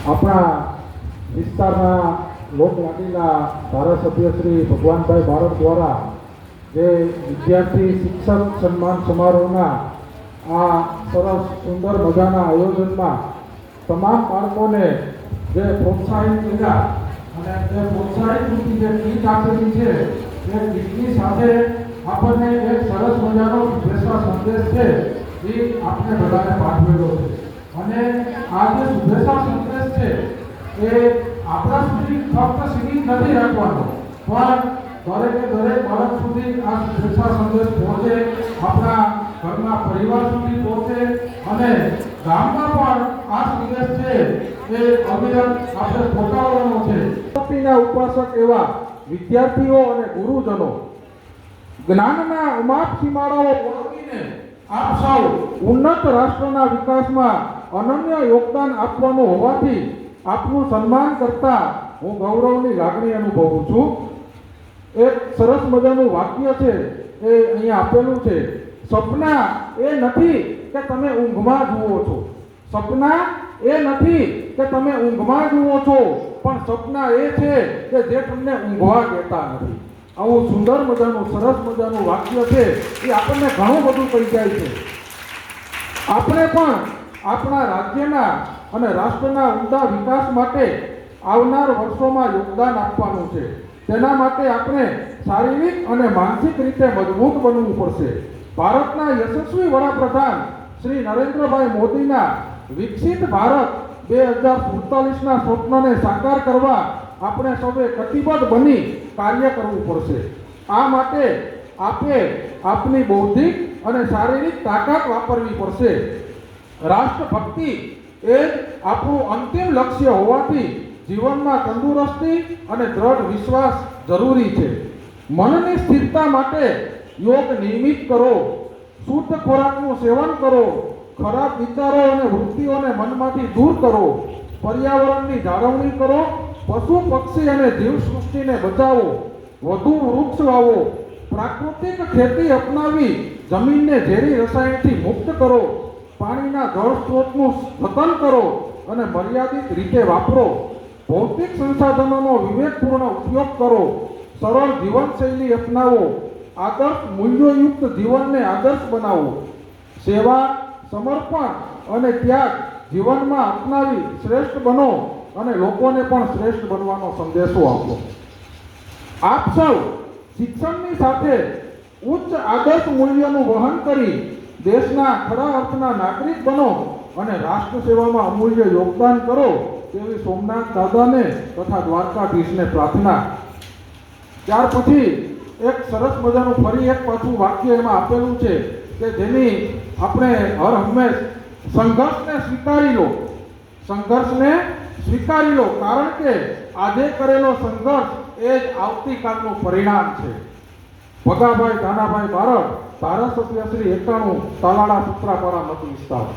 આપણા વિસ્તારના લોકલાડીલા ધારાસભ્ય શ્રી ભગવાનભાઈ બારોટ દ્વારા જે વિદ્યાર્થી શિક્ષક સન્માન સમારોહના આ સરસ સુંદર મજાના આયોજનમાં તમામ બાળકોને જે પ્રોત્સાહિત કર્યા અને જે પ્રોત્સાહિતની જે કીટ આપેલી છે એ કીટની સાથે આપણને એક સરસ મજાનો શુભેચ્છા સંદેશ છે એ આપણે બધાને પાઠવેલો છે. અને આ જે શુભેચ્છા સંદેશ છે એ આપણા સુધી ફક્ત સીમિત નથી રાખવાનો, પણ દરેક બાળક સુધી આ શુભેચ્છા સંદેશ પહોંચે, આપણા ઘરના પરિવાર સુધી પહોંચે અને ગામમાં પણ આ સંદેશ છે એ અવિરત આપણે પહોંચાડવાનો છે. શક્તિના ઉપાસક એવા વિદ્યાર્થીઓ અને ગુરુજનો જ્ઞાનના અમાપ સીમાડાઓ ઓળખીને આપ સૌ ઉન્નત રાષ્ટ્રના વિકાસમાં અનન્ય યોગદાન આપવાનું હોવાથી આપનું સન્માન કરતા હું ગૌરવની લાગણી અનુભવું છું. એક સરસ મજાનું વાક્ય છે એ અહીંયા આપેલું છે, સપના એ નથી કે તમે ઊંઘમાં જુઓ છો, સપના એ નથી કે તમે ઊંઘમાં જુઓ છો, પણ સપના એ છે કે જે તમને ઊંઘવા દેતા નથી. આવું સુંદર મજાનું સરસ મજાનું વાક્ય છે એ આપણને ઘણું બધું કહી જાય છે. આપણે પણ આપણા રાજ્યના અને રાષ્ટ્રના ઊંડા વિકાસ માટે આવનાર વર્ષોમાં યોગદાન આપવાનું છે. તેના માટે આપણે શારીરિક અને માનસિક રીતે મજબૂત બનવું પડશે. ભારતના યશસ્વી વડાપ્રધાન શ્રી નરેન્દ્રભાઈ મોદીના વિકસિત ભારત 2047ના સ્વપ્નને સાકાર કરવા આપણે સૌએ કટિબદ્ધ બની કાર્ય કરવું પડશે. આ માટે આપની બૌદ્ધિક અને શારીરિક તાકાત વાપરવી પડશે. રાષ્ટ્રભક્તિ એ આપણું અંતિમ લક્ષ્ય હોવાથી જીવનમાં તંદુરસ્તી અને દ્રઢ વિશ્વાસ જરૂરી છે. મનની સ્થિરતા માટે યોગ નિયમિત કરો, શુદ્ધ ખોરાકનું સેવન કરો, ખરાબ વિચારો અને વૃત્તિઓને મનમાંથી દૂર કરો, પર્યાવરણની જાળવણી કરો, પશુ પક્ષી અને જીવસૃષ્ટિને બચાવો, વધુ વૃક્ષ વાવો, પ્રાકૃતિક ખેતી અપનાવી જમીનને ઝેરી રસાયણથી મુક્ત કરો, પાણીના જળ સ્ત્રોતનું જતન કરો અને મર્યાદિત રીતે વાપરો, ભૌતિક સંસાધનોનો વિવેકપૂર્ણ ઉપયોગ કરો, સરળ જીવનશૈલી અપનાવો, આદર્શ મૂલ્યોયુક્ત જીવનને આદર્શ બનાવો, સેવા, સમર્પણ અને ત્યાગ જીવનમાં અપનાવી શ્રેષ્ઠ બનો અને લોકોને પણ શ્રેષ્ઠ બનવાનો સંદેશો આપો. આપ સૌ શિક્ષણની સાથે ઉચ્ચ આદર્શ મૂલ્યોનું વહન કરી દેશના ખરા અર્થના નાગરિક બનો અને રાષ્ટ્ર સેવામાં અમૂલ્ય યોગદાન કરો તેવી સોમનાથ દાદાને તથા દ્વારકાધીશને પ્રાર્થના. ત્યાર પછી એક સરસ મજાનું ફરી એક પાછું વાક્ય એમાં આપેલું છે કે જેની આપણે હર હંમેશ સંઘર્ષને સ્વીકારી લો, કારણ કે આજે કરેલો સંઘર્ષ એ જ આવતીકાલનું પરિણામ છે. ભગાભાઈ ધાનાભાઈ બારોટ, ધારાસભ્ય શ્રી 91, તાલાળા સુત્રાપાડા મત વિસ્તાર.